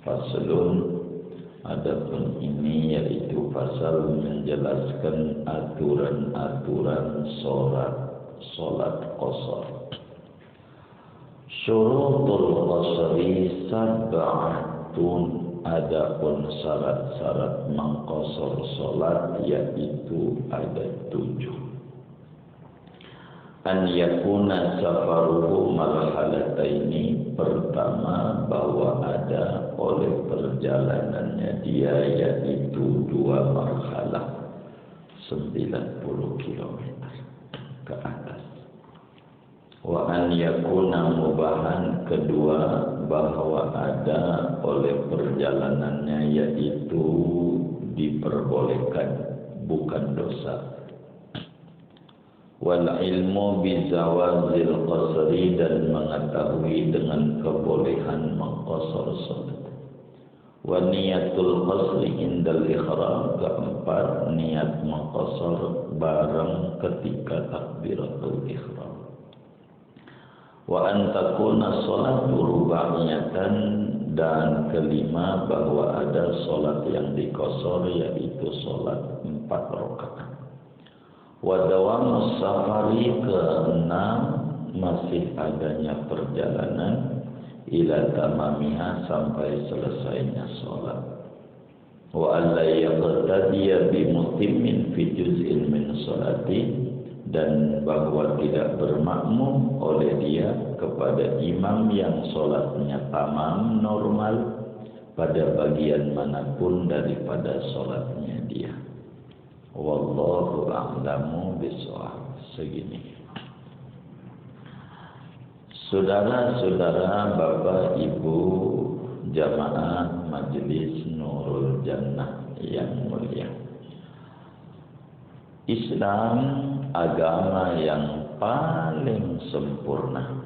Faslun, adapun ini yaitu pasal menjelaskan aturan-aturan salat qashar. Syurutul qashri sab'atun, adapun syarat-syarat mengqashar salat yaitu ada 7. An yakuna safaruhu marhalataini, pertama bahwa ada oleh perjalanannya dia yaitu 2 marhalah 90 km ke atas. Wa an yakuna mubahan, kedua bahwa ada oleh perjalanannya yaitu diperbolehkan, bukan dosa. Wal ilmu bizawazil qasri, dan mengetahui dengan kebolehan mengqashar salat. Wa niyatul qasri indal ihram, keempat niat mengqashar bareng ketika takbiratul ihram. Wa an takuna salatu rubaiyatan, dan kelima bahwa ada salat yang diqashar yaitu salat 4 rakaat. Wa dawamus safari, keenam masih adanya perjalanan ila tamamiha, sampai selesainya salat. Wa alla yaqtadiya bi mutimmin fi juz'in min salati, dan bahwa tidak bermakmum oleh dia kepada imam yang salatnya tamam normal pada bagian manapun daripada salatnya dia. Wallahu a'lamu bishawab. Segini. Saudara-saudara, Bapak Ibu jamaah Majelis Nurul Jannah yang mulia. Islam agama yang paling sempurna.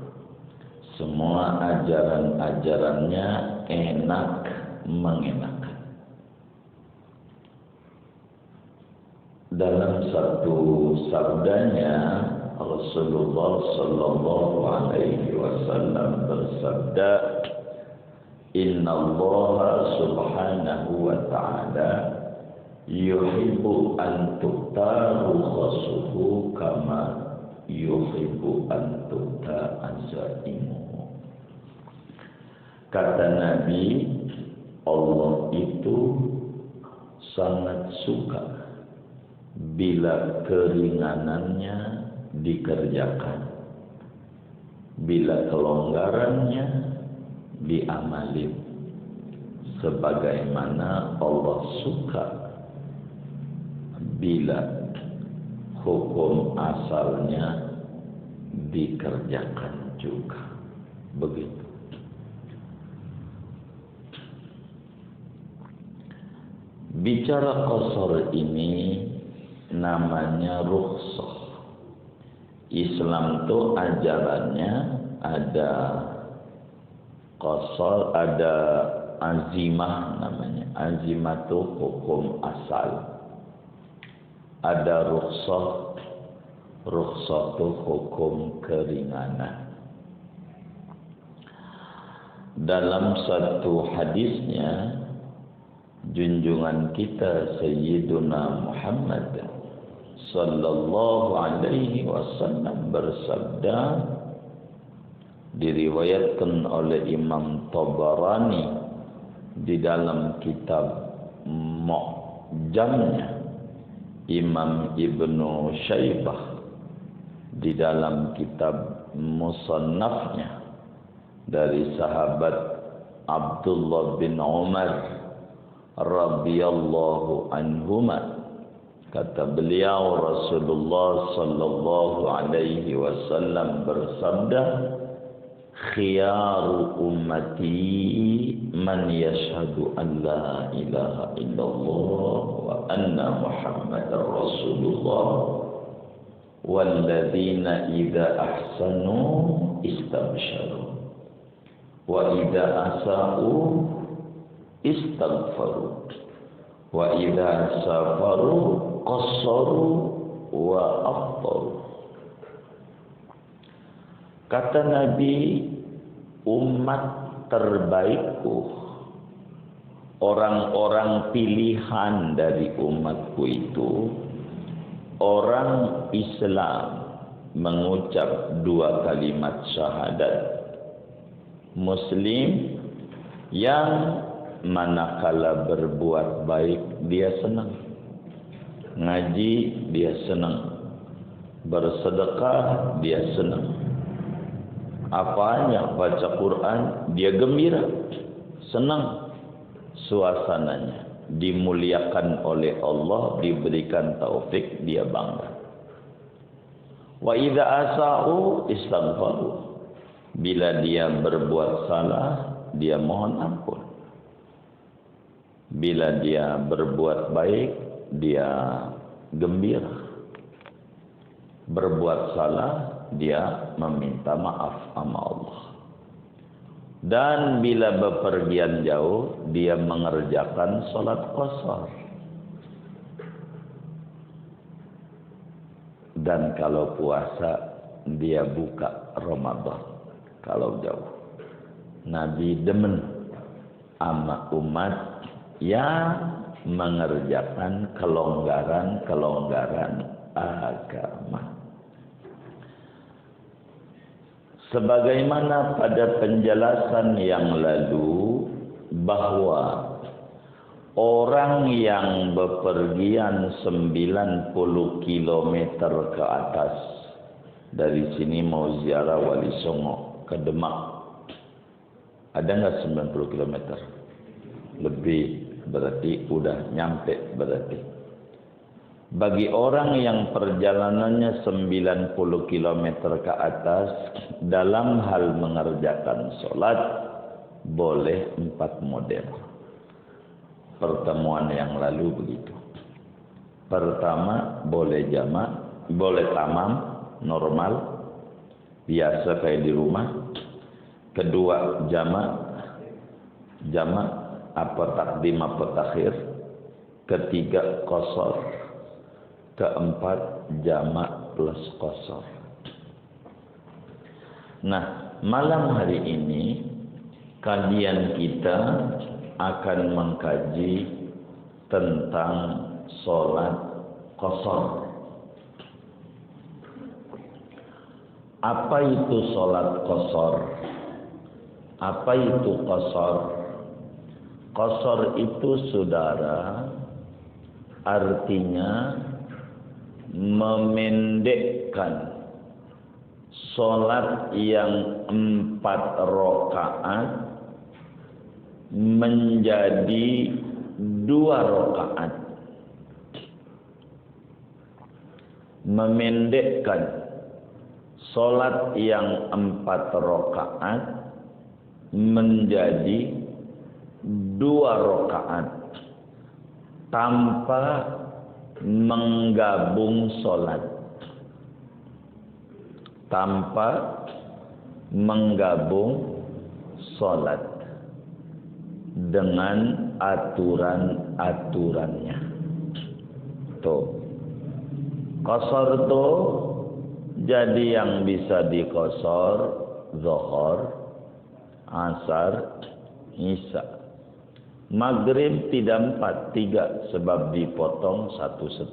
Semua ajaran-ajarannya enak mengenakan. Dalam satu sabdanya Rasulullah sallallahu alaihi wasallam bersabda, Innallaha subhanahu wa ta'ala yuhibbu an tuqtaru khasuhu kama yuhibbu an tuqta'a zaimuhu. Kata Nabi, Allah itu sangat suka bila keringanannya dikerjakan, bila kelonggarannya diamalin, sebagaimana Allah suka bila hukum asalnya dikerjakan juga. Begitu. Bicara qashar ini namanya rukhsah. Islam itu ajarannya ada qashar, ada azimah namanya. Azimah itu hukum asal. Ada rukhsah, rukhsah itu hukum keringanan. Dalam satu hadisnya, junjungan kita Sayyiduna Muhammad sallallahu alaihi wasallam bersabda, diriwayatkan oleh Imam Tabarani di dalam kitab Mu'jamnya, Imam Ibnu Syaibah di dalam kitab Musannafnya, dari sahabat Abdullah bin Umar radhiyallahu anhuma, kata beliau Rasulullah sallallahu alaihi wasallam bersabda, khiyaru ummati man yashhadu an la ilaha illallah wa anna muhammadar rasulullah walladzina idza ahsanu istabsharu wa idza asa'u istaghfaru wa idza safaru qassaru wa aftaru. Kata Nabi, umat terbaikku orang-orang pilihan dari umatku itu orang Islam mengucap 2 kalimat syahadat, Muslim yang manakala berbuat baik dia senang, ngaji dia senang, bersedekah dia senang, apanya baca Quran dia gembira, senang suasananya, dimuliakan oleh Allah, diberikan taufik dia bangga. Wa idza asa'u istaghfaru, bila dia berbuat salah dia mohon ampun, bila dia berbuat baik dia gembira, berbuat salah dia meminta maaf sama Allah. Dan bila bepergian jauh dia mengerjakan salat qashar. Dan kalau puasa dia buka Ramadan kalau jauh. Nabi demen sama umat yang mengerjakan kelonggaran agama. Sebagaimana pada penjelasan yang lalu bahwa orang yang bepergian 90 km ke atas dari sini mau ziarah Wali Songo ke Demak, ada nggak 90 km? Lebih, berarti udah nyampe berarti. Bagi orang yang perjalanannya 90 km ke atas dalam hal mengerjakan sholat boleh 4 model. Pertemuan yang lalu begitu. Pertama boleh jamak, boleh tamam, normal, biasa kayak di rumah. Kedua jamak apa takdim apa takhir. Ketiga qashar. Keempat jamak plus qashar. Nah, malam hari ini kajian kita akan mengkaji tentang sholat qashar. Apa itu sholat qashar? Apa itu qashar? Qashar itu saudara artinya memendekkan sholat yang 4 rakaat menjadi 2 rakaat. Memendekkan sholat yang 4 rakaat menjadi 2 rakaat tanpa menggabung sholat, tanpa menggabung sholat dengan aturan-aturannya. Tuh, qashar tuh jadi yang bisa diqashar zuhur, asar, isya. Maghrib tidak 4, 3 sebab dipotong 1,5.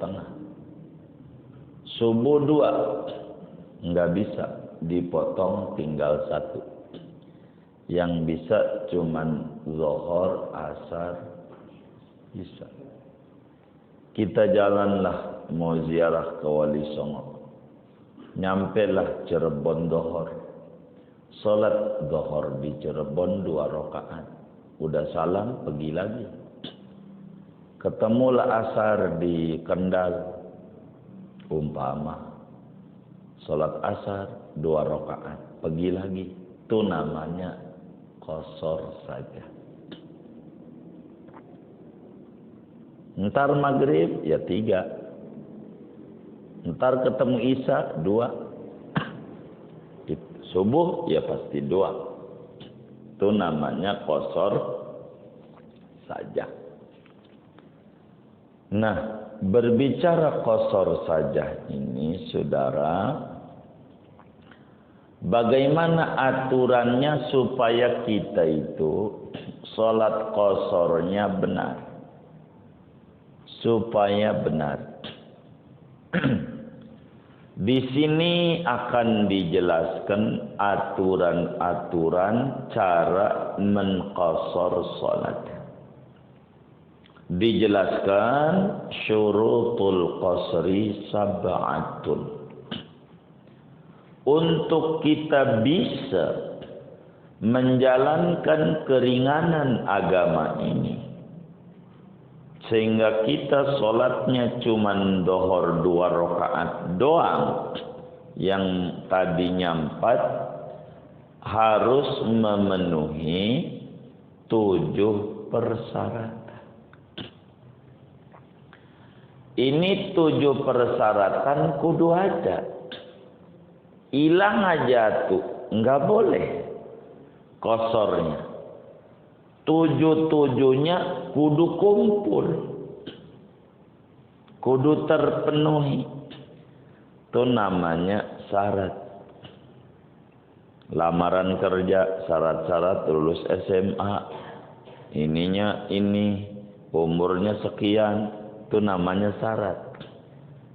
Subuh 2 enggak bisa, dipotong tinggal 1. Yang bisa cuman zuhur, asar, isya. Kita jalanlah mau ziarah ke Wali Songo. Nyampelah Cirebon zuhur. Salat zuhur di Cirebon 2 rakaat. Udah salam, pergi lagi. Ketemulah asar di Kendal. Umpama. Salat asar, 2 rakaat. Pergi lagi. Itu namanya qashar saja. Ntar maghrib, ya 3. Ntar ketemu isya, 2. Subuh, ya pasti 2. Itu namanya qashar saja. Nah, berbicara qashar saja ini, saudara, Bagaimana aturannya supaya kita itu sholat qasornya benar? Supaya benar. Di sini akan dijelaskan aturan-aturan cara menqasar sholat. Dijelaskan syurutul qasri sab'atun. Untuk kita bisa menjalankan keringanan agama ini, sehingga kita sholatnya cuma dohor 2 rakaat doang, yang tadinya 4, harus memenuhi 7 persyaratan. Ini 7 persyaratan kudu ada. Hilang aja tuh, enggak boleh qasornya. 7-7-nya kudu kumpul, kudu terpenuhi. Itu namanya syarat. Lamaran kerja, syarat-syarat lulus SMA, ininya ini, umurnya sekian, itu namanya syarat.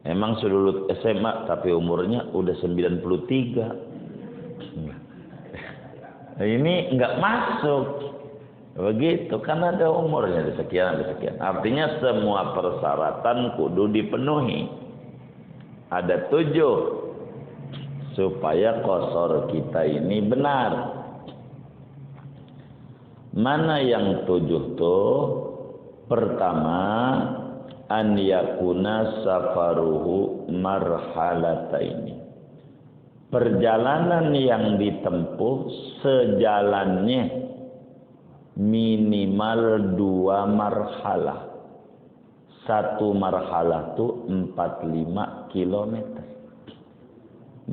Emang sudah lulus SMA tapi umurnya udah 93. Ini enggak masuk. Begitu, kan ada umurnya ada sekian. Artinya semua persyaratan kudu dipenuhi. Ada 7 supaya qasar kita ini benar. Mana yang 7 tuh? Pertama, an yakuna safaruhu marhalataini. Perjalanan yang ditempuh sejalannya minimal 2 marhalah. 1 marhalah itu 45 km.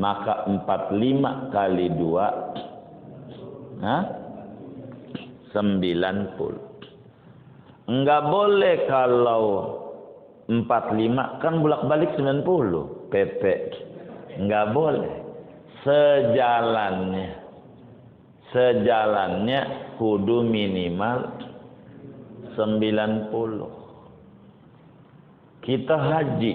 Maka 45 kali 2 90. Enggak boleh kalau 45 kan bolak-balik 90 PP. Enggak boleh. Sejalannya kudu minimal 90. Kita haji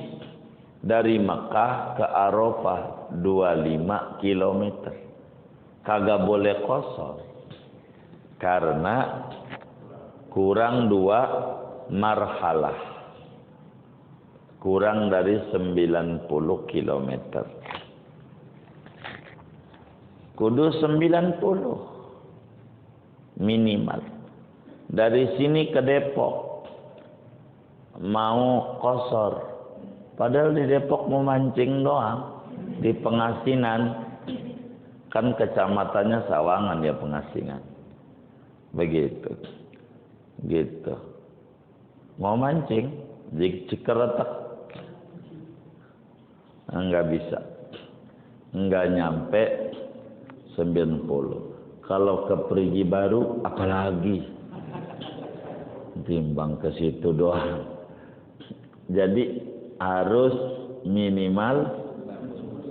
dari Mekah ke Arafah 25 km. Kagak boleh qasar. Karena kurang 2 marhalah. Kurang dari 90 km. Kudu 90 minimal. Dari sini ke Depok mau qasar, padahal di Depok mau mancing doang, di Pengasinan, kan kecamatannya Sawangan ya Pengasinan, begitu, gitu, mau mancing di Cikeretek, enggak bisa, enggak nyampe 90. Kalau ke Perigi Baru apalagi, timbang ke situ doang. Jadi harus minimal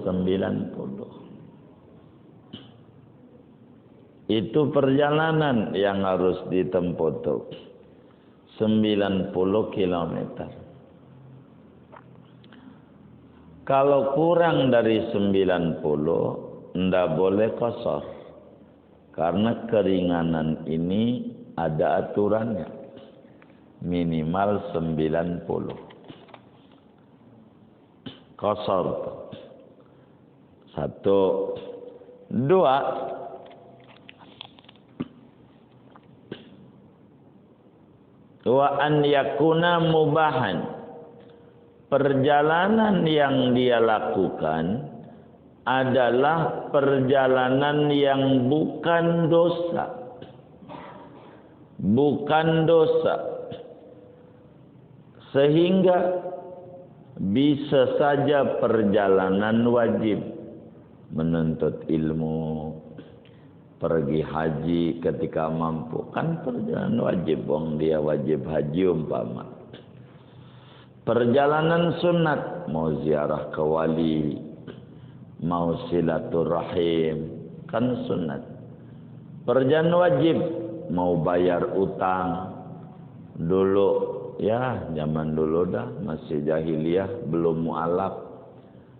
90. Itu perjalanan yang harus ditempuh tuh 90 km. Kalau kurang dari 90, ndak boleh qasar. Karena keringanan ini ada aturannya. Minimal 90. Qasar. 1, 2. Wa an yakuna mubahan. Perjalanan yang dia lakukan adalah perjalanan yang bukan dosa. Bukan dosa. Sehingga bisa saja perjalanan wajib. Menuntut ilmu, pergi haji ketika mampu. Kan perjalanan wajib, wong dia wajib haji umpama. Perjalanan sunat, mau ziarah ke wali, mau silaturahim, kan sunat. Perjalanan wajib mau bayar utang dulu ya, zaman dulu dah masih jahiliyah, belum mualaf.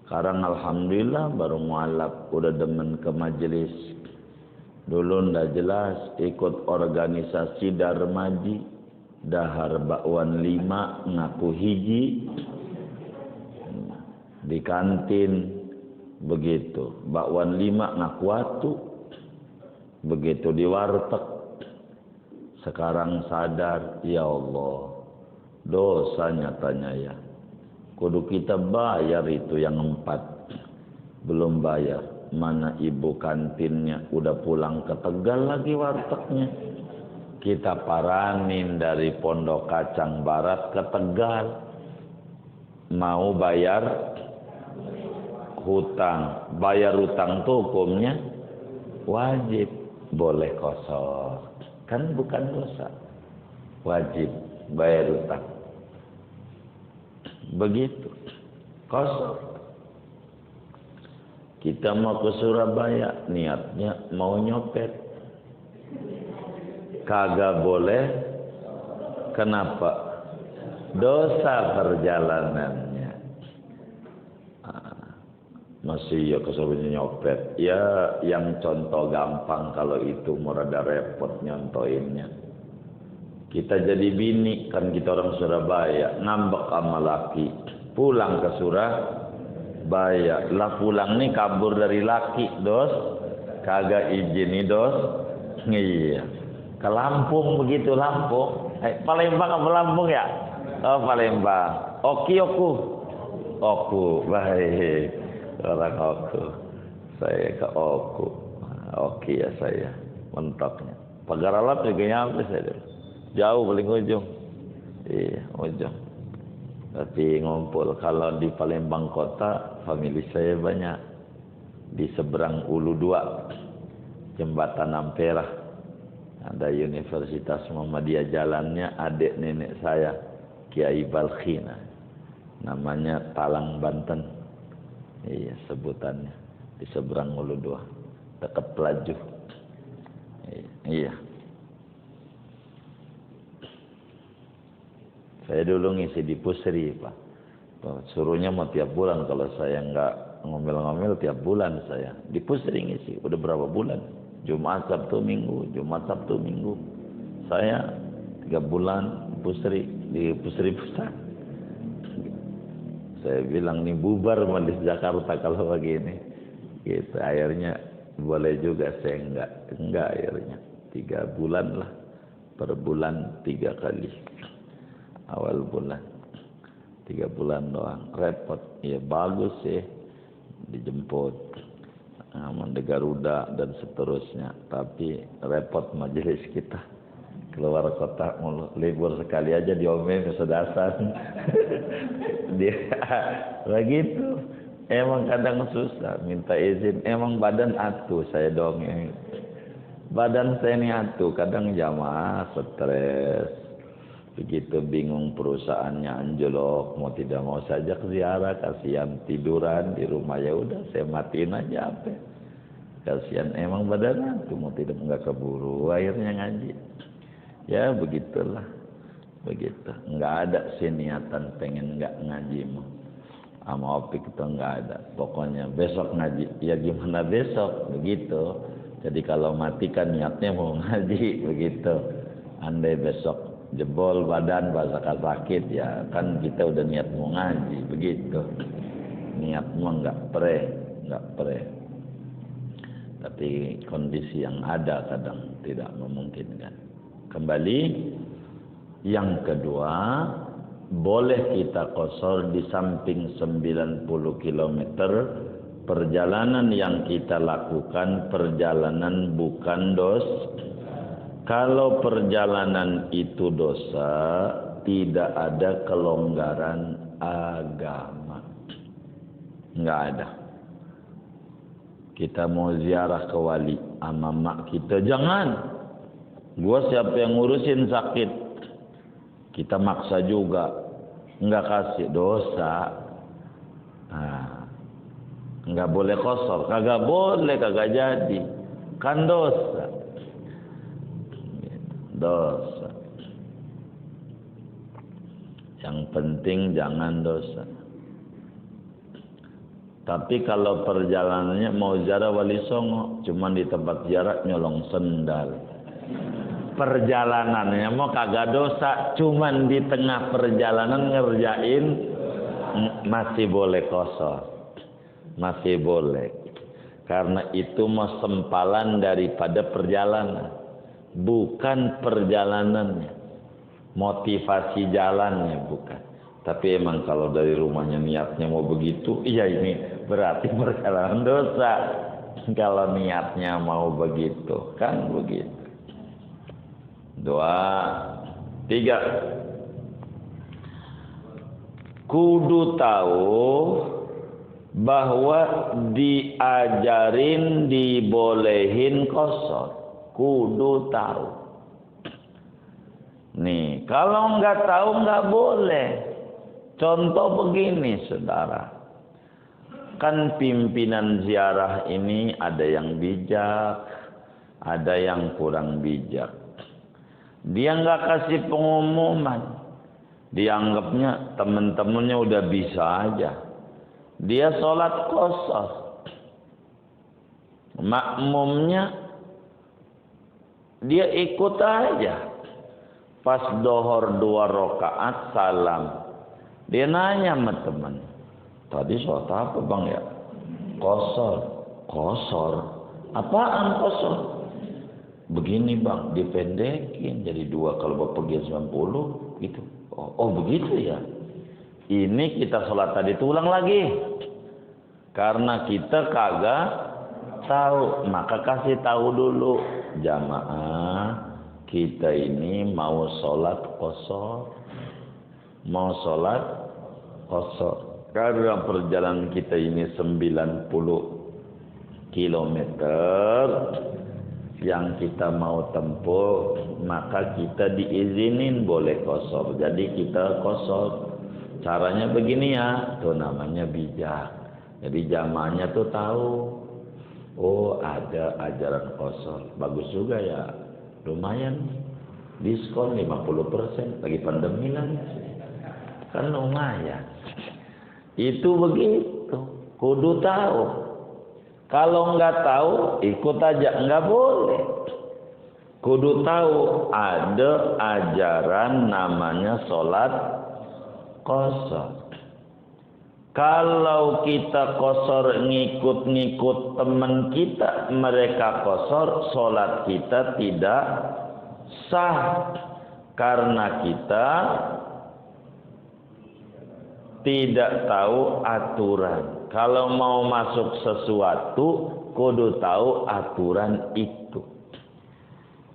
Sekarang alhamdulillah baru mualaf, udah demen ke majelis. Dulu ndak jelas, ikut organisasi Darmaji, dahar bakwan 5 ngaku hiji, di kantin begitu, bakwan 5 ngaku atu, begitu di warteg. Sekarang sadar, ya Allah, dosa nyatanya ya. Kudu kita bayar itu yang 4, belum bayar. Mana ibu kantinnya udah pulang ke Tegal lagi wartegnya. Kita paranin dari Pondok Kacang Barat ke Tegal, mau bayar hutang. Bayar hutang tuh hukumnya wajib, boleh kosor, kan bukan dosa. Wajib bayar hutang. Begitu, kosor. Kita mau ke Surabaya, niatnya mau nyopet, kagak boleh. Kenapa? Dosa perjalanannya. Masih ya kesuruhnya nyopet. Ya yang contoh gampang, kalau itu rada repot nyontoinnya. Kita jadi bini, kan kita orang Surabaya, ngambek sama laki, pulang ke Surabaya. Lah pulang nih kabur dari laki, dos, kagak izin nih dos. Iya. Ke Lampung begitu, Lampung. Palembang apa Lampung ya? Oh Palembang. Oki Oku, baik. Orang Oku. Saya ke Oku. Oki ya saya, mentoknya. Pagar Alat juga nyampe saya dulu. Jauh paling ujung. Iya, ujung. Tapi ngumpul. Kalau di Palembang kota, famili saya banyak. Di seberang Ulu 2, Jembatan Ampera, ada Universitas Muhammadiyah jalannya, adik nenek saya, Kiai Balkhina. Namanya Talang Banten. Iya, sebutannya. Di seberang Ulu 2, dekat Pelaju. Iya. Saya dulu ngisi di Pusri, Pak. Suruhnya mau tiap bulan, kalau saya nggak ngomel-ngomel tiap bulan saya. Di Pusri ngisi, udah berapa bulan? Jumat, Sabtu, Minggu, Jumat, Sabtu, Minggu. Saya 3 bulan Pusri, di Pusri Pusat. Saya bilang nih bubar di Jakarta kalau begini. Gitu, akhirnya boleh juga, saya enggak akhirnya. 3 bulan lah, per bulan 3 kali. Awal bulan 3 bulan doang, repot. Ya bagus sih, dijemput di Garuda dan seterusnya, tapi repot majelis kita, keluar kota mulu, libur sekali aja diomelin kesedasan. Dia begitu, emang kadang susah minta izin, emang badan atuh saya dongeng, badan saya ini atuh, kadang jamaah stres. Begitu bingung perusahaannya anjlok, mau tidak mau saja ke ziarah, kasihan tiduran di rumah, ya udah saya matiin aja apa. Kasihan emang badan itu mau tidak enggak keburu, akhirnya ngaji. Ya begitulah, begitu. Enggak ada sih niatan pengen enggak ngaji mah. Sama Opik itu enggak ada. Pokoknya besok ngaji, ya gimana besok, begitu. Jadi kalau mati kan niatnya mau ngaji, begitu. Andai besok jebol badan bahasa sakit, ya kan kita udah niat mau ngaji, begitu. Niat mau enggak pre. Tapi kondisi yang ada kadang tidak memungkinkan. Kembali, yang kedua, boleh kita qashar di samping 90 km perjalanan yang kita lakukan, perjalanan bukan dosa. Kalau perjalanan itu dosa, tidak ada kelonggaran agama. Enggak ada. Kita mau ziarah ke wali sama mak kita, jangan. Gua siapa yang ngurusin sakit? Kita maksa juga. Enggak kasih, dosa. Nah, enggak boleh qashar, kagak boleh, kagak jadi. Kan dosa. Dosa. Yang penting jangan dosa. Tapi kalau perjalanannya mau ziarah Wali Songo, cuman di tempat ziarah nyolong sendal. Perjalanannya mau kagak dosa, cuman di tengah perjalanan ngerjain, masih boleh kosor. Masih boleh. Karena itu mau sempalan daripada perjalanan. Bukan perjalanannya. Motivasi jalannya bukan. Tapi emang kalau dari rumahnya niatnya mau begitu, iya ini berarti perjalanan dosa. Kalau niatnya mau begitu, kan begitu. 2, 3. Kudu tahu bahwa diajarin dibolehin kosor. Kudu tahu. Nih, kalau nggak tahu nggak boleh. Contoh begini, saudara. Kan pimpinan ziarah ini ada yang bijak, ada yang kurang bijak. Dia nggak kasih pengumuman. Dianggapnya teman-temannya udah bisa aja. Dia sholat qashar. Makmumnya dia ikut aja. Pas dohor 2 rakaat salam. Dia nanya sama teman. Tadi sholat apa bang ya? Qashar. Qashar? Apaan qashar? Begini bang, dipendekin jadi 2 kalau bapak pergi 90 gitu. Oh begitu ya. Ini kita sholat tadi itu ulang lagi. Karena kita kagak tahu, maka kasih tahu dulu jamaah. Kita ini mau sholat qashar. Mau sholat qashar. Karena perjalanan kita ini 90 kilometer yang kita mau tempuh, maka kita diizinin boleh qashar. Jadi kita qashar. Caranya begini ya, itu namanya bijak. Jadi jamaahnya tuh tahu, oh ada ajaran qashar. Bagus juga ya. Lumayan diskon 50% lagi pandemi lah. Kan lumayan. Itu begitu. Kudu tahu. Kalau nggak tahu, ikut aja. Nggak boleh. Kudu tahu ada ajaran namanya sholat qashar. Kalau kita qashar ngikut-ngikut teman kita, mereka qashar, sholat kita tidak sah. Karena kita tidak tahu aturan. Kalau mau masuk sesuatu, kudu tahu aturan itu.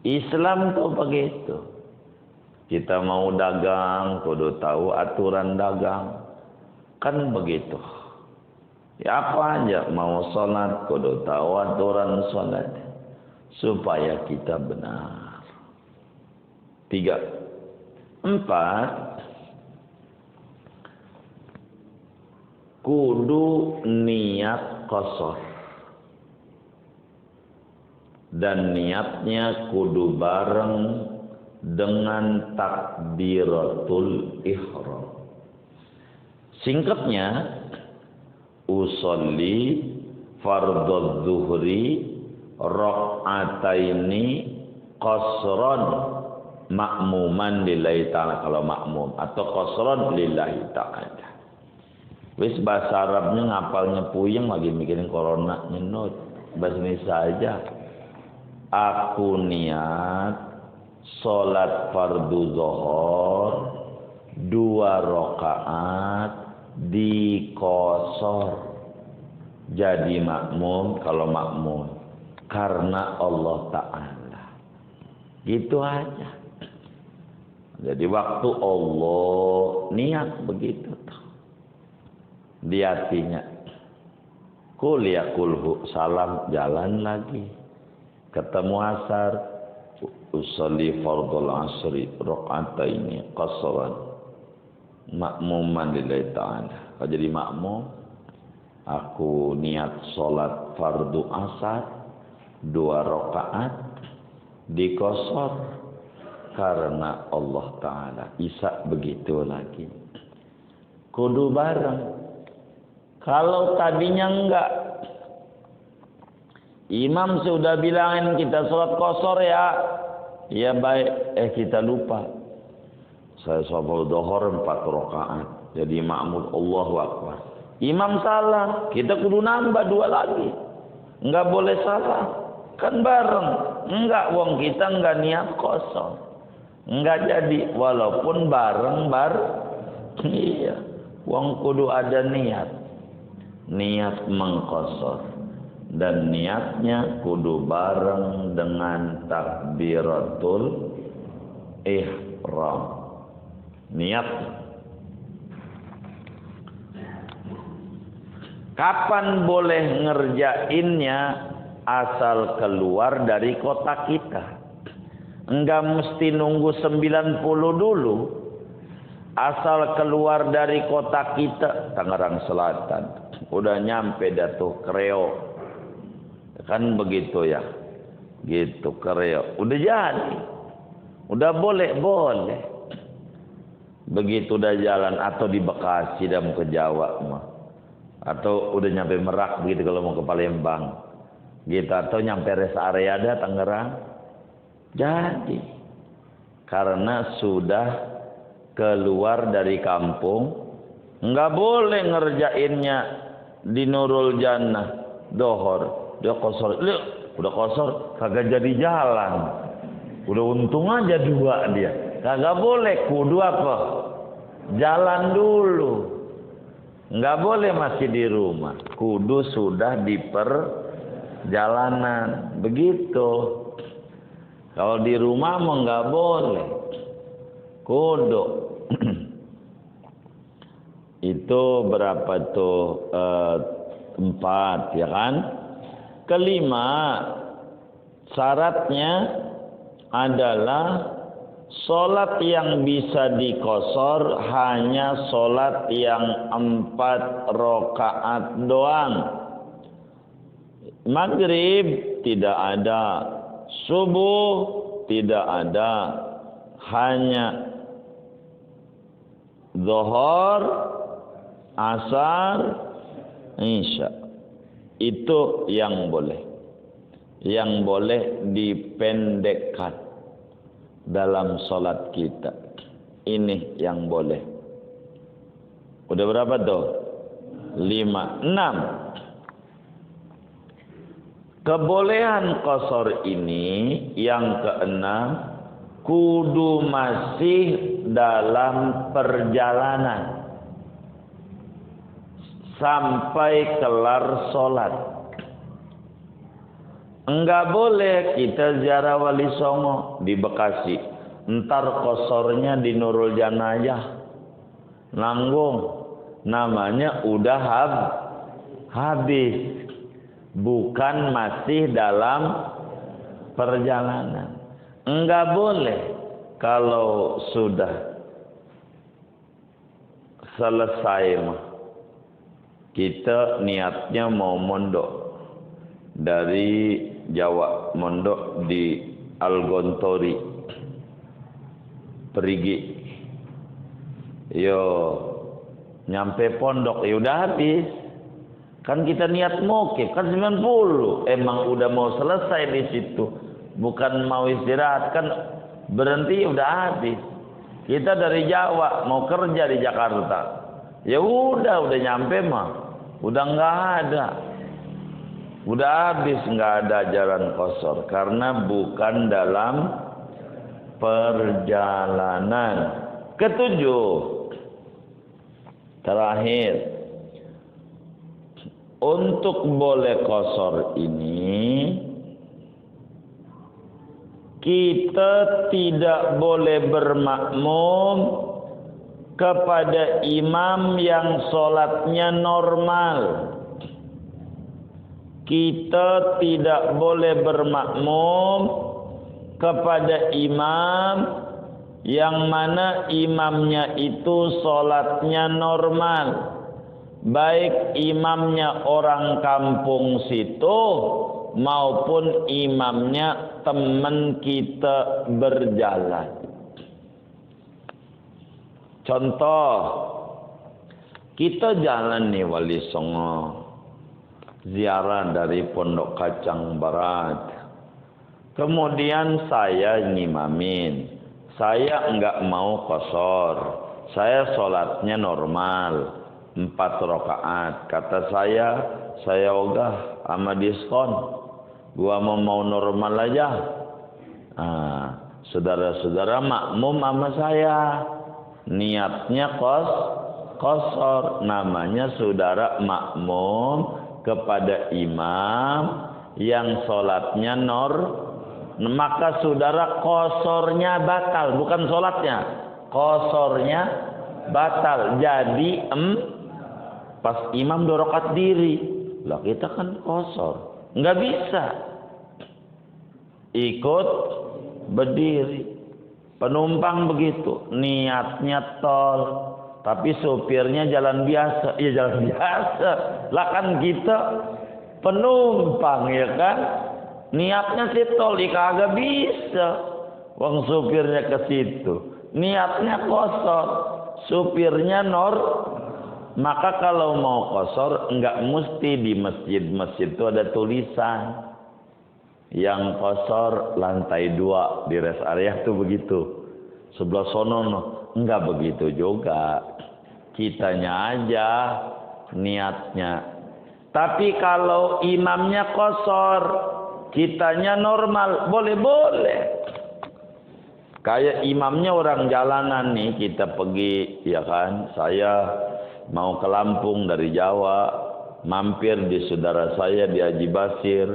Islam tuh begitu. Kita mau dagang, kudu tahu aturan dagang. Kan begitu. Ya apa aja mau sholat, kudu tahu aturan sholat. Supaya kita benar. 3. 4. Kudu niat qashar. Dan niatnya kudu bareng dengan takbiratul ihram. Singkatnya, usolli fardhu zuhri rakaataini qasran makmuman lillahi ta'ala kalau makmum atau qasran lillahi ta'ala. Wis bahasa Arabnya ngapalnya puyeng lagi mikirin corona nyenut. Bahasa Indonesia aja. Aku niat salat fardu zuhur 2 rakaat di qashar. Jadi makmum kalau makmum karena Allah Ta'ala. Gitu aja. Jadi waktu Allah niat begitu tuh. Di hatinya. Kul ya kulhu salam jalan lagi. Ketemu asar. Usolli fardul asri rakaataini qasran makmuman lillahi ta'ala. Kalau jadi makmum, aku niat sholat fardu asar 2 rakaat dikosor karena Allah Ta'ala. Isya begitu lagi. Kudu bareng. Kalau tadinya enggak, imam sudah bilangin kita sholat kosor ya. Ya baik, kita lupa. Saya sholat duhur 4 rakaat. Jadi makmum Allahu Akbar. Imam salah, kita kudu nambah 2 lagi. Enggak boleh salah. Kan bareng. Enggak, wong kita enggak niat kosor. Enggak jadi, walaupun bareng. Iya. Wong kudu ada niat. Niat mengkosor. Dan niatnya kudu bareng dengan takbiratul ihram. Niat. Kapan boleh ngerjainnya? Asal keluar dari kota kita. Enggak mesti nunggu 90 dulu. Asal keluar dari kota kita, Tangerang Selatan, udah nyampe dah tuh Kreo. Kan begitu ya. Gitu Kreo. Udah jadi. Udah boleh. Begitu udah jalan atau di Bekasi dah mau ke Jawa mah. Atau udah nyampe Merak begitu kalau mau ke Palembang. Gitu, atau nyampe rest area ada Tangerang. Jadi karena sudah keluar dari kampung, nggak boleh ngerjainnya di Nurul Jannah dohor. Dia kosor, udah kosor kagak jadi jalan. Udah untung aja 2 dia. Kagak boleh, kudu apa? Jalan dulu. Nggak boleh masih di rumah. Kudu sudah di perjalanan. Begitu. Kalau di rumah mah nggak boleh. Kudu. Itu berapa tuh? 4 ya kan? Kelima, syaratnya adalah sholat yang bisa dikosor hanya sholat yang 4 rakaat doang. Maghrib tidak ada, subuh tidak ada, hanya zuhur, asar, isya. Itu yang boleh. Yang boleh dipendekkan dalam sholat kita. Ini yang boleh. Udah berapa tuh? 5. 6. Kebolehan qasar ini yang keenam, kudu masih dalam perjalanan sampai kelar sholat. Enggak boleh kita ziarah Wali Songo di Bekasi, entar kosornya di Nurul Jannah nanggung, namanya udah habis, bukan masih dalam perjalanan. Enggak boleh kalau sudah selesai mah kita niatnya mau mondok dari Jawa, mondok di Algontori, Perigi. Yo, nyampe pondok ya udah habis. Kan kita niat mukif kan 90. Emang udah mau selesai di situ. Bukan mau istirahat, kan berhenti udah habis. Kita dari Jawa mau kerja di Jakarta. Ya udah nyampe mah. Udah enggak ada. Udah habis, nggak ada jalan kosor karena bukan dalam perjalanan. Ketujuh, terakhir, untuk boleh kosor ini kita tidak boleh bermakmum kepada imam yang sholatnya normal. Kita tidak boleh bermakmum kepada imam yang mana imamnya itu sholatnya normal. Baik imamnya orang kampung situ maupun imamnya teman kita berjalan. Contoh, kita jalan nih Wali Songo, ziarah dari Pondok Kacang Barat. Kemudian saya ngimamin, saya enggak mau qashar, saya sholatnya normal, 4 rakaat. Kata saya ogah sama diskon, gua mau normal aja. Saudara-saudara makmum sama saya, niatnya qashar, namanya saudara makmum kepada imam yang sholatnya maka saudara qasharnya batal, bukan sholatnya, qasharnya batal. Jadi pas imam 2 rakaat diri, lah kita kan qashar, nggak bisa ikut berdiri. Penumpang begitu, niatnya tol, tapi supirnya jalan biasa. Ya jalan biasa. Lah kan kita penumpang ya kan. Niatnya si tol, kagak bisa. Wong supirnya ke situ. Niatnya qashar, supirnya Maka kalau mau qashar enggak mesti di masjid-masjid itu ada tulisan. Yang qashar lantai 2 di rest area tuh begitu. Sebelah sono enggak begitu juga. Kitanya aja niatnya. Tapi kalau imamnya qashar, kitanya normal, boleh-boleh. Kayak imamnya orang jalanan nih, kita pergi ya kan. Saya mau ke Lampung dari Jawa, mampir di saudara saya di Haji Basir.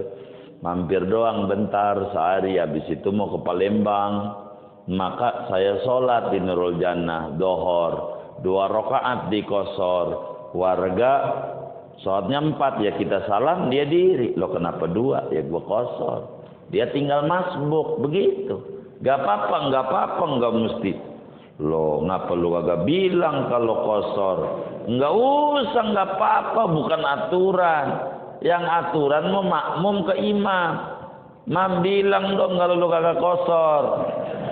Mampir doang bentar sehari, habis itu mau ke Palembang. Maka saya sholat di Nurul Jannah, dohor, 2 rakaat di qashar. Warga sholatnya 4, ya kita salam, dia diri. Loh kenapa 2? Ya gua qashar. Dia tinggal masbuk, begitu. Gak apa-apa, gak mesti. Loh ngapa lu kagak bilang kalau qashar? Enggak usah, gak apa-apa, bukan aturan. Yang aturan mau makmum ke imam. Mam bilang dong kalau lu kagak qashar.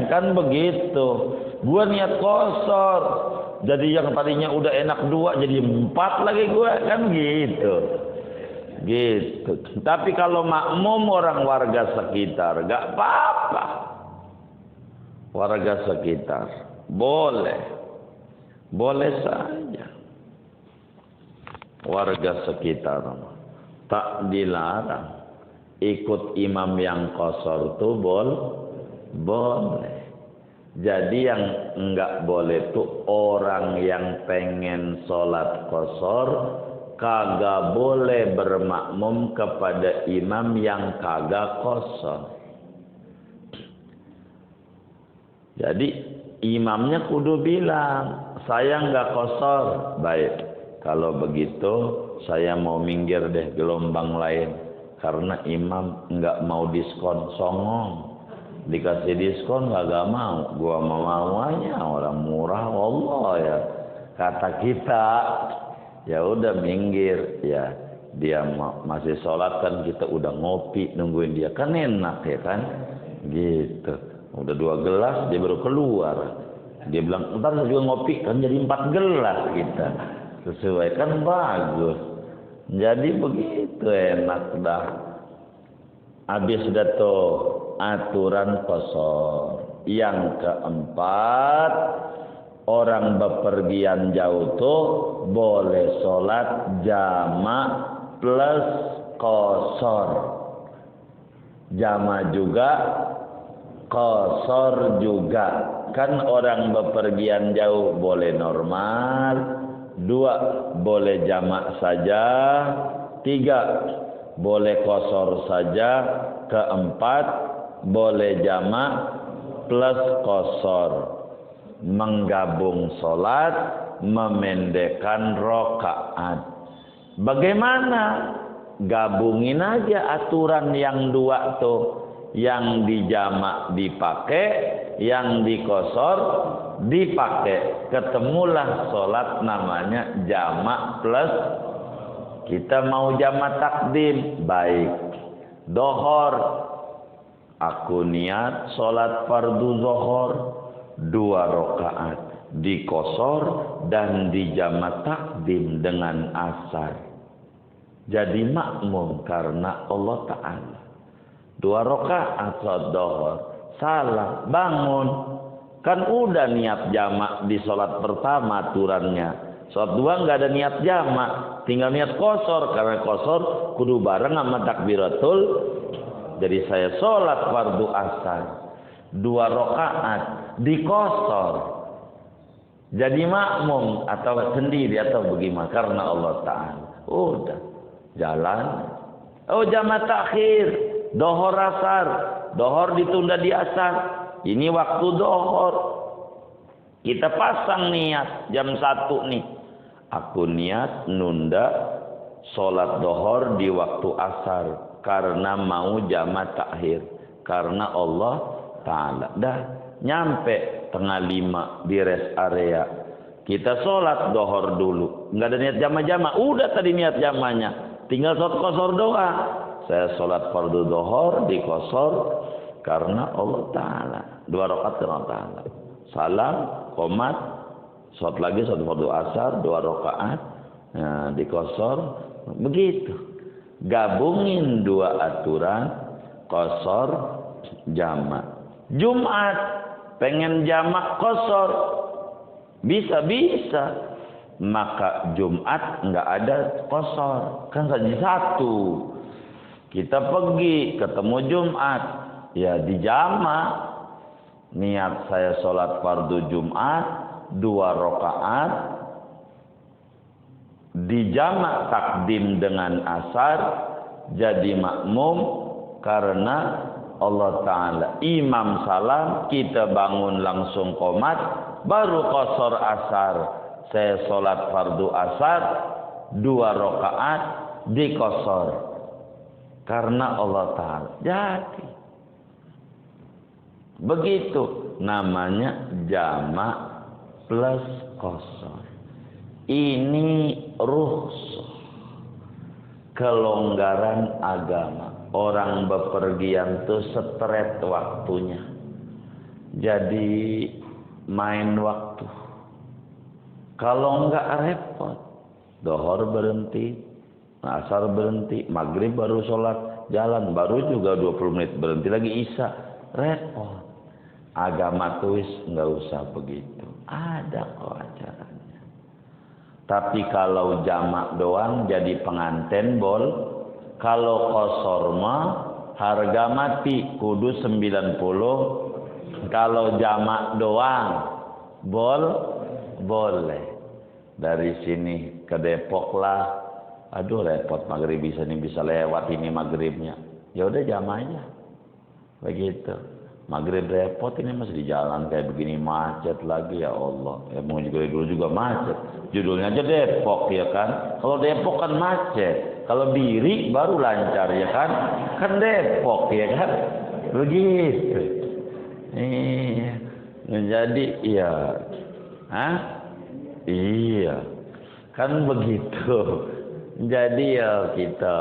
Kan begitu. Gua niat qashar. Jadi yang tadinya udah enak 2 jadi 4 lagi gua, kan gitu. Gitu. Tapi kalau makmum orang warga sekitar gak apa-apa. Warga sekitar boleh. Boleh saja. Warga sekitar tak dilarang ikut imam yang qashar itu boleh. Jadi yang enggak boleh tuh orang yang pengen sholat qashar kagak boleh bermakmum kepada imam yang kagak qashar. Jadi imamnya kudu bilang, saya enggak qashar. Baik, kalau begitu saya mau minggir deh gelombang lain. Karena imam enggak mau diskon, songong. Dikasih diskon kagak mau. Gua mau aja, orang murah Allah ya. Kata kita, ya udah minggir ya. Dia masih sholat kan, kita udah ngopi nungguin dia, kan enak ya kan. Gitu. Udah 2 gelas dia baru keluar. Dia bilang, "Ntar saya juga ngopi." Kan jadi 4 gelas kita. Sesuai kan bagus. Jadi begitu enak dah. Habis dah tuh aturan qashar. Yang keempat, orang bepergian jauh tuh boleh sholat jamak plus qashar. Jamak juga, qashar juga. Kan orang bepergian jauh boleh normal. 2 boleh jamak saja. 3 boleh qashar saja. 4 boleh jamak plus qashar. Menggabung sholat, memendekkan rakaat. Bagaimana? Gabungin aja aturan yang 2 tuh. Yang dijamak dipakai, yang di qashar dipakai. Ketemulah sholat namanya jamak plus. Kita mau jamak takdim, baik. Dohor, aku niat sholat fardu zuhur 2 rakaat, dikosor dan dijamak takdim dengan asar. Jadi makmum karena Allah Ta'ala. 2 rakaat sholat zuhur, salah, bangun. Kan udah niat jamak di sholat pertama aturannya. Sholat 2 nggak ada niat jamak, tinggal niat kosor. Karena kosor kudu bareng sama takbiratul. Jadi saya sholat fardu asar 2 rakaat dikosor. Jadi makmum atau sendiri atau bagaimana? Karena Allah Ta'ala. Udah jalan. Oh, jamak takhir, dohor asar, dohor ditunda di asar. Ini waktu dohor. Kita pasang niat jam 1 nih. Aku niat nunda sholat dohor di waktu asar karena mau jamak takhir karena Allah Ta'ala. Dah nyampe tengah 5 di rest area, kita sholat dohor dulu, nggak ada niat jamak-jamak, udah tadi niat jamaknya, tinggal sholat kosor doa. Saya sholat fardu dohor dikosor karena Allah Ta'ala, 2 rakaat karena Allah Ta'ala. Salam, qomat, sholat lagi sholat fardu asar 2 rakaat, nah, dikosor. Begitu, gabungin 2 aturan, kosor, jamak. Jumat pengen jamak kosor, bisa, maka Jumat nggak ada kosor, kan saja 1. Kita pergi ketemu Jumat, ya di jamak. Niat saya sholat fardu Jumat 2 rakaat, dijamak takdim dengan asar, jadi makmum karena Allah Ta'ala. Imam salam, kita bangun langsung qomat, baru kosor asar. Saya sholat fardu asar 2 rakaat dikosor karena Allah Ta'ala. Jadi begitu namanya jamak plus kosor. Ini rukhsah, kelonggaran agama. Orang bepergian tuh straight waktunya. Jadi main waktu. Kalau enggak repot. Dohor berhenti, asar berhenti, maghrib baru sholat, jalan baru juga 20 menit berhenti lagi isya. Repot. Agama tuis enggak usah begitu. Ada kok acaranya. Tapi kalau jamak doang jadi penganten bol. Kalau kosor mah harga mati kudu 90. Kalau jamak doang boleh. Dari sini ke Depok lah. Aduh repot, maghrib bisa lewat ini maghribnya. Ya udah jamak aja. Begitu. Maghrib repot ini masih di jalan kayak begini, macet lagi, ya Allah. Mau dulu juga macet. Judulnya aja Depok ya kan. Kalau Depok kan macet. Kalau diri baru lancar ya kan. Kan Depok ya kan. Begitu. Iya. Jadi iya. Hah? Iya. Kan begitu. Jadi ya kita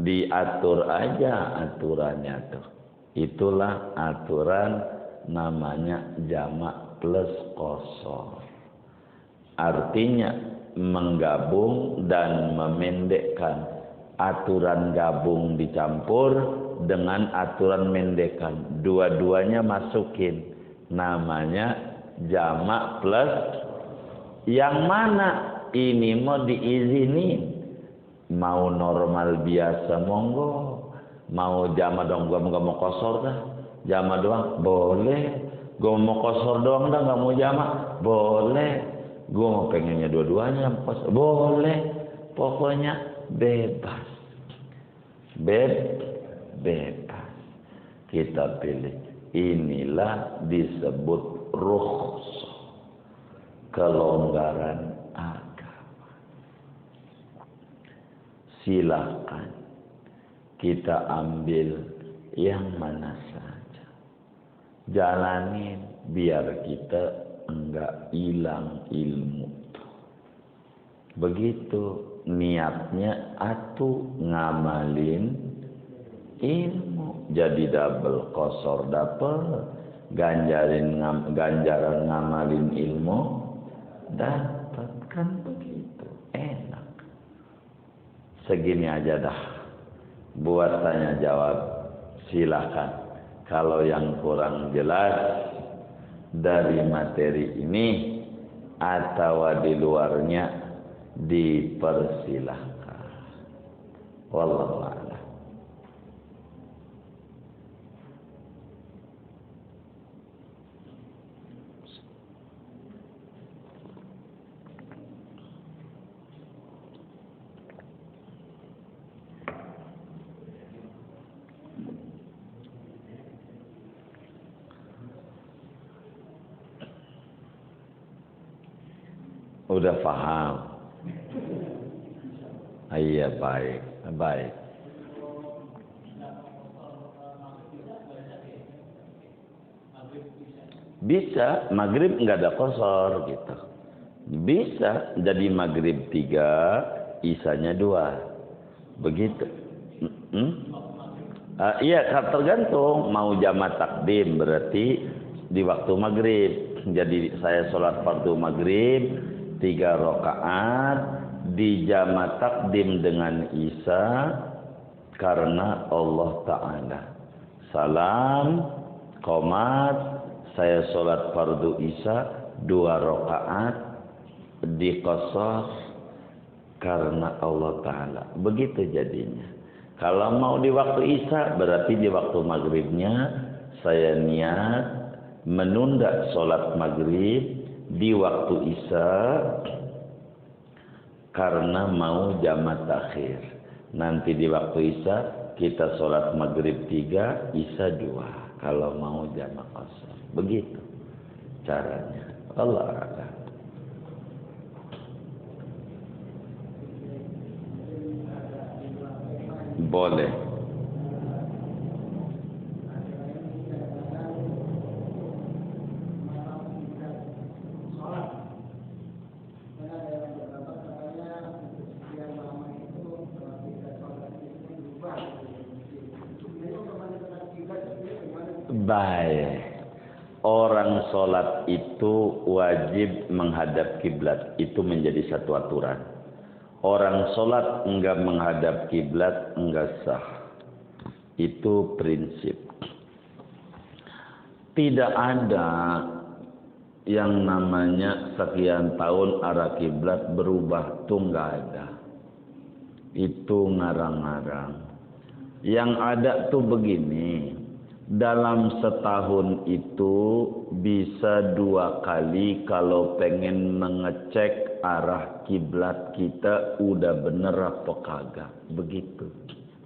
diatur aja aturannya tuh. Itulah aturan namanya jamak plus kosor. Artinya menggabung dan memendekkan. Aturan gabung dicampur dengan aturan mendekkan. Dua-duanya masukin. Namanya jamak plus. Yang mana ini mau diizinin. Mau normal biasa monggo. Mau jamak dong, gua nggak mau kosor dah. Jamak doang boleh. Gua mau kosor doang dah, nggak mau jamak boleh. Gua mau pengennya dua-duanya kosor boleh. Pokoknya bebas. Bebas. Kita pilih. Inilah disebut rukhsah. Kelonggaran agama. Silakan. Kita ambil yang mana saja. Jalanin biar kita enggak hilang ilmu. Begitu niatnya atuh ngamalin ilmu. Jadi double qasar dapat, ganjaran ngamalin ilmu dapat, kan begitu. Enak. Segini aja dah. Buat tanya jawab silakan. Kalau yang kurang jelas dari materi ini atau di luarnya dipersilahkan. Wallahu a'lam. Udah paham? Iya, baik. Bisa, maghrib nggak ada qasar gitu. Bisa jadi maghrib 3, isanya 2. Begitu. Iya, tergantung. Mau jamak takdim berarti di waktu maghrib. Jadi saya sholat fardu maghrib 3 rakaat di jamak takdim dengan isya karena Allah Ta'ala. Salam, qomat, saya sholat fardu isya 2 rakaat di qasar karena Allah Ta'ala. Begitu jadinya. Kalau mau di waktu isya berarti di waktu maghribnya saya niat menunda sholat maghrib di waktu isya karena mau jamak takhir. Nanti di waktu isya kita sholat maghrib 3, isya 2. Kalau mau jamak qasar. Begitu caranya. Allah a'lam. Boleh. Baik. Orang sholat itu wajib menghadap kiblat. Itu menjadi satu aturan. Orang sholat enggak menghadap kiblat enggak sah. Itu prinsip. Tidak ada yang namanya sekian tahun arah kiblat berubah. Itu enggak ada. Itu ngarang-ngarang. Yang ada tuh begini. Dalam setahun itu bisa 2 kali kalau pengen mengecek arah kiblat kita udah bener apa kagak. Begitu.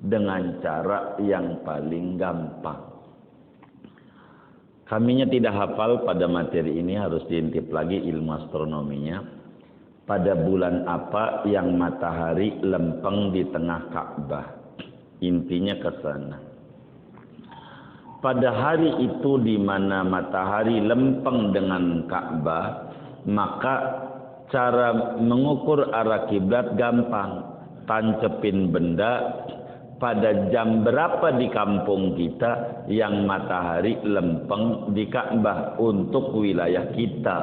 Dengan cara yang paling gampang. Kaminya tidak hafal pada materi ini, harus diintip lagi ilmu astronominya. Pada bulan apa yang matahari lempeng di tengah Ka'bah. Intinya ke sana. Pada hari itu di mana matahari lempeng dengan Ka'bah, maka cara mengukur arah kiblat gampang. Tancepin benda pada jam berapa di kampung kita yang matahari lempeng di Ka'bah untuk wilayah kita.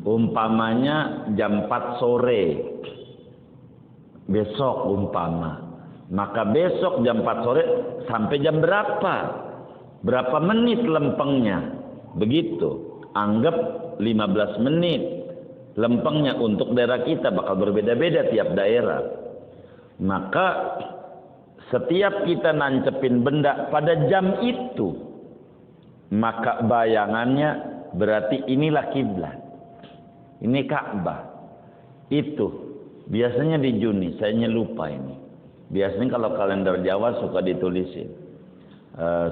Umpamanya jam 4 sore. Besok umpama. Maka besok jam 4 sore sampai jam berapa? Berapa menit lempengnya? Begitu. Anggap 15 menit. Lempengnya untuk daerah kita bakal berbeda-beda tiap daerah. Maka setiap kita nancepin benda pada jam itu, maka bayangannya berarti inilah kiblat. Ini Ka'bah. Itu biasanya di Juni, saya lupa ini. Biasanya kalau kalender Jawa suka ditulisin,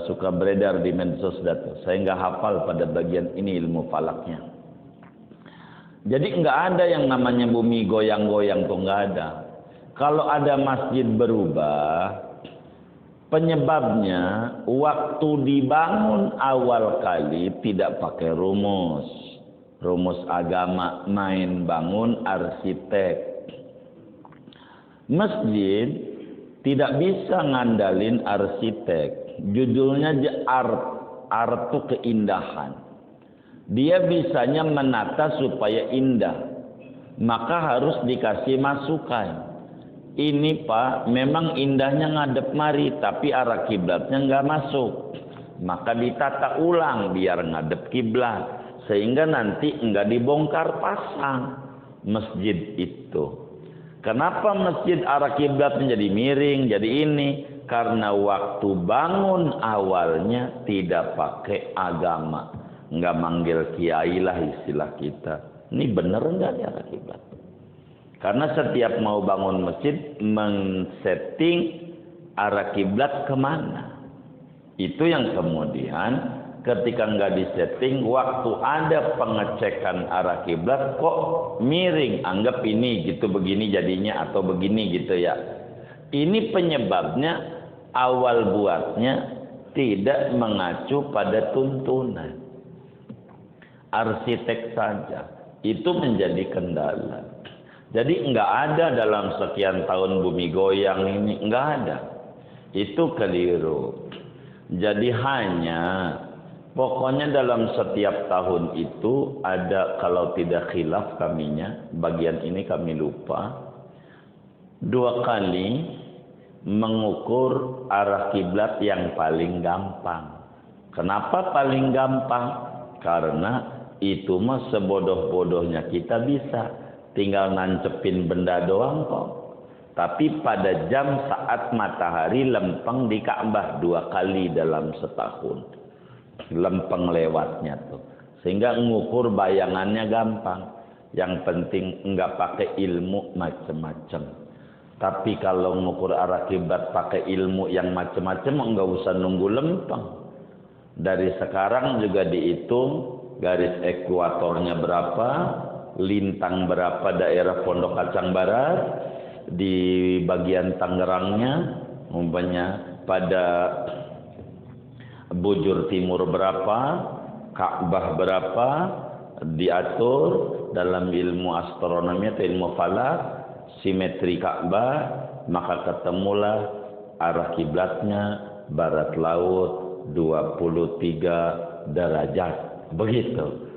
suka beredar di medsos data. Saya nggak hafal pada bagian ini ilmu falaknya. Jadi nggak ada yang namanya bumi goyang-goyang tuh nggak ada. Kalau ada masjid berubah, penyebabnya waktu dibangun awal kali tidak pakai rumus agama, main bangun arsitek. Masjid Tidak bisa ngandalin arsitek. Judulnya art itu keindahan. Dia bisanya menata supaya indah. Maka harus dikasih masukan. Ini Pak, memang indahnya ngadep mari, tapi arah kiblatnya nggak masuk. Maka ditata ulang biar ngadep kiblat, sehingga nanti nggak dibongkar pasang masjid itu. Kenapa masjid arah kiblatnya jadi miring, jadi ini? Karena waktu bangun awalnya tidak pakai agama, nggak manggil kiai lah istilah kita. Ini bener nggak di arah kiblat? Karena setiap mau bangun masjid men-setting arah kiblat kemana. Itu yang kemudian ketika nggak disetting, waktu ada pengecekan arah kiblat kok miring, anggap ini gitu begini jadinya atau begini gitu ya. Ini penyebabnya awal buatnya tidak mengacu pada tuntunan. Arsitek saja itu menjadi kendala. Jadi enggak ada dalam sekian tahun bumi goyang ini, enggak ada. Itu keliru. Jadi hanya pokoknya dalam setiap tahun itu ada, kalau tidak khilaf kaminya, bagian ini kami lupa, 2 kali mengukur arah kiblat yang paling gampang. Kenapa paling gampang? Karena itu mah sebodoh-bodohnya kita bisa. Tinggal nancepin benda doang kok. Tapi pada jam saat matahari lempeng di Ka'bah 2 kali dalam setahun. Lempeng lewatnya tuh. Sehingga ngukur bayangannya gampang. Yang penting enggak pakai ilmu macam-macam. Tapi kalau ngukur arah kiblat pakai ilmu yang macam-macam enggak usah nunggu lempeng. Dari sekarang juga dihitung garis ekuatornya berapa, lintang berapa daerah Pondok Kacang Barat, di bagian Tangerangnya, umpamanya pada bujur timur berapa, Ka'bah berapa, diatur dalam ilmu astronomi atau ilmu falak, simetri Ka'bah, maka ketemulah arah kiblatnya barat laut 23 derajat. Begitu.